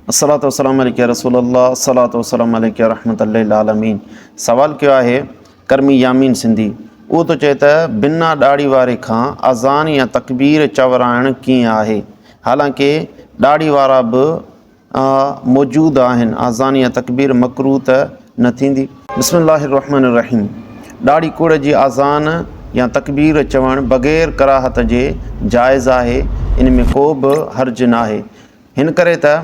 अस्सलातु वस्सलामु अलैका रसूलल्लाह अस्सलातु वस्सलामु अलैका रहमतुल लिल आलमीन। सवाल कयो आहे कर्मी यामीन सिंधी। उहो तो चए त बिना ॾाढ़ी वारे खां अज़ान या तकबीर चवराइण कीअं आहे, हालांकि ॾाढ़ी वारा बि मौजूदु आहिनि। अज़ान या तकबीर मकरूह त न थींदी। बिस्मिल्लाहिर रहमानिर रहीम। ॾाढ़ी कूड़ जी अज़ान या तकबीर चवणु बग़ैर कराहत जे जाइज़ आहे, इन में को बि हर्ज न आहे। हिन करे त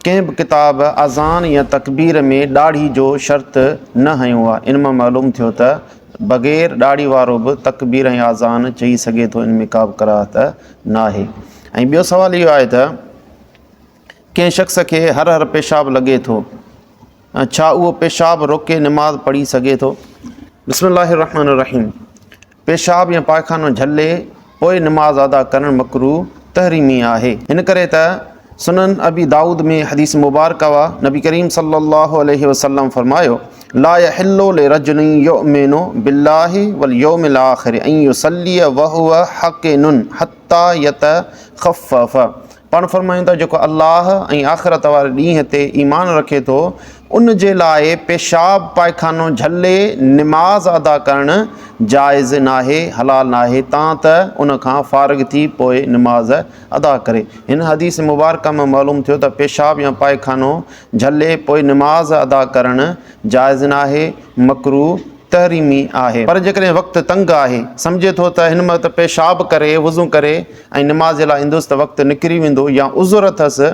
कंहिं बि किताब अज़ान या तकबीर में ॾाढ़ी जो शर्त न हयो आहे। इन मां मालूम थियो त बग़ैर ॾाढ़ी वारो बि तकबीर ऐं अज़ान चई सघे थो, इन में का बि कराहत न आहे। ऐं ॿियो सवाल इहो आहे त कंहिं शख़्स खे हर हर पेशाब लॻे थो, छा उहो पेशाब रोके निमाज़ पढ़ी सघे थो? बिस्मिल्लाहिर रहमानिर रहीम। पेशाब या पायखानो झले पोइ निमाज़ अदा करणु मकरूह तहरीमी आहे। हिन करे त सुनन अबी दाऊद में हदीस मुबारक वा नबी करीम सल्लल्लाहु अलैहि वसल्लम फरमायो, ला यहिल्लु लिरजुलिन युमिनु बिल्लाहि वल यौमिल आखिर अन युसल्ली व हुवा हक़िनुन हत्ता यतखफ़फ़। पाण फरमायूं था जेको अल्लाह ऐं आख़िरत वारे ॾींहं ते ईमान रखे थो, उन जे लाइ पेशाब पायखानो झले निमाज़ अदा करणु जाइज़ नाहे, हलाल नाहे, तां त उन खां फ़ारिग थी पोइ निमाज़ अदा करे। हिन हदीस मुबारक में मालूम थियो त पेशाब या पायखानो झले पोइ निमाज़ अदा करणु जाइज़ नाहे, मकरूह तहरीमी आहे। पर जेकॾहिं वक़्तु तंग आहे, सम्झे थो त हिन वक़्तु पेशाब करे वज़ू करे ऐं निमाज़ जे लाइ ईंदुसि त वक़्तु निकिरी वेंदो या उज़ुर अथसि,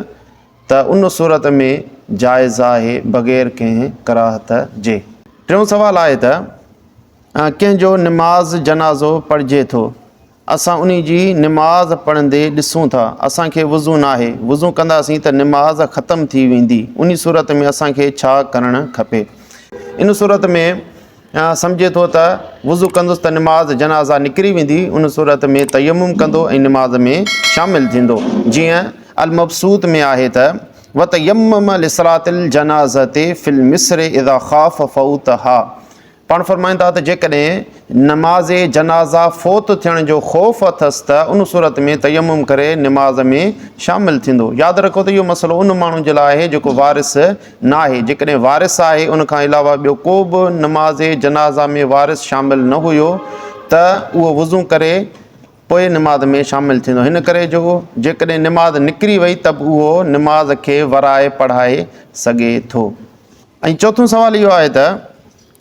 त उन सूरत में जाइज़ आहे बग़ैर कंहिं कराहत जे। टियों सवाल आहे त कंहिंजो निमाज़ जनाज़ो पढ़िजे थो, असां उन जी निमाज़ पढ़ंदे ॾिसूं था, असांखे वज़ू न आहे, वज़ू कंदासीं त निमाज़ ख़तमु थी वेंदी, उन सूरत में असांखे छा करणु खपे? इन सूरत में सम्झे थो त वज़ू कंदुसि त निमाज़ जनाज़ा निकिरी वेंदी, उन सूरत में तयम्मुम कंदो ऐं निमाज़ में शामिलु थींदो। जीअं अल मबसूत में आहे त व तयम्मम लिसलातिल जनाज़ते फिल मिस्र इज़ा ख़ाफ़ फ़ौतहा। पाण फरमाईनि था त जेकॾहिं नमाज़ जनाज़ा फ़ौत थियण जो ख़ौफ़ अथसि त उन सूरत में तयम्मुम करे निमाज़ में शामिलु थींदो। यादि रखो त इहो मसइलो उन माण्हू जे लाइ आहे जेको वारिस न आहे। जेकॾहिं वारिस आहे, उन खां अलावा ॿियो को बि नमाज़ जनाज़ा में वारिस शामिलु न हुयो, त उहो वज़ू करे पोइ निमाज़ में शामिलु थींदो। हिन करे जो जेकॾहिं निमाज़ निकिरी वई त बि उहो निमाज़ खे वराए पढ़ाए सघे थो। ऐं चोथों सवाल इहो आहे त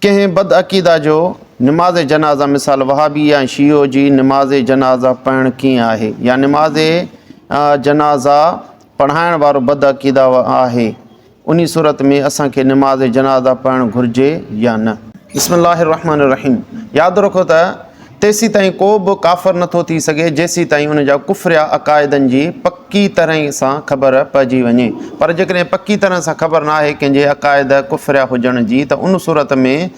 कंहिं बदअक़ीदा जो निमाज़ जनाज़ा, मिसाल वहाबी या शियो जी निमाज़ जनाज़ा पढ़णु कीअं आहे, या निमाज़ जनाज़ा पढ़ाइण वारो बदअक़ीदा आहे, उन सूरत में असांखे निमाज़ जनाज़ा पढ़णु घुरिजे या न? बिस्मिल्लाहिर रहमानिर रहीम। यादि रखो त तेसी ताईं को बि काफ़िर नथो थी सघे जेसी ताईं उन जा कुफ्र या अक़ाइदनि जी पकी तरह सां ख़बर पइजी वञे। पर जेकॾहिं पकी तरह सां ख़बर न आहे कंहिंजे अक़ाइद कुफ्र हुजण जी, त उन सूरत में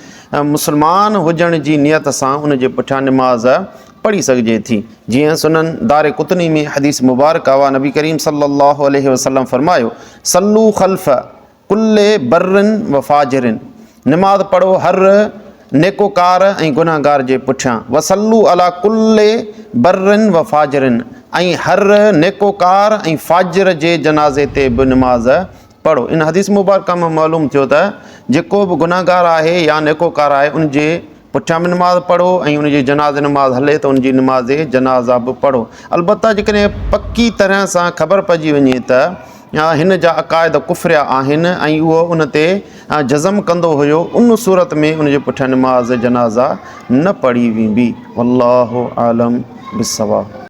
मुस्लमान हुजण जी नियत सां उन जे पुठियां निमाज़ पढ़ी सघिजे थी। जीअं सुनन दारे कुतनी में हदीस मुबारक वा नबी करीम सल्लल्लाहु अलैहि वसल्लम फरमायो, सल्लू ख़ल्फ़ कुल्ले बर्रिन व फ़ाजिरिन। निमाज़ पढ़ो हर नेकोकार ऐं गुनाहगार जे पुठियां। वसल्लू अला कुल्ले बर्रिन व फ़ाजिरिन, ऐं हर नेकोकार ऐं फ़ाजिर जे जनाज़े ते बि निमाज़ पढ़ो। इन हदीस मुबारक में मालूम थियो त जेको बि गुनाहगार आहे या नेकोकार आहे, उन जे पुठियां बि निमाज़ पढ़ो ऐं उन जी जनाज़ निमाज़ हले त उन जी निमाज़ जनाज़ा बि पढ़ो। अलबत्ता जेकॾहिं पकी तरह सां ख़बर पइजी वञे त हिन जा अक़ाइद कुफ्र आहिनि ऐं उहो उन ते जज़म कंदो हुयो, उन सूरत में उन जे पुठियां निमाज़ जनाज़ा न पढ़ी वेंदी। वल्लाहु आलम बिस्सवाब।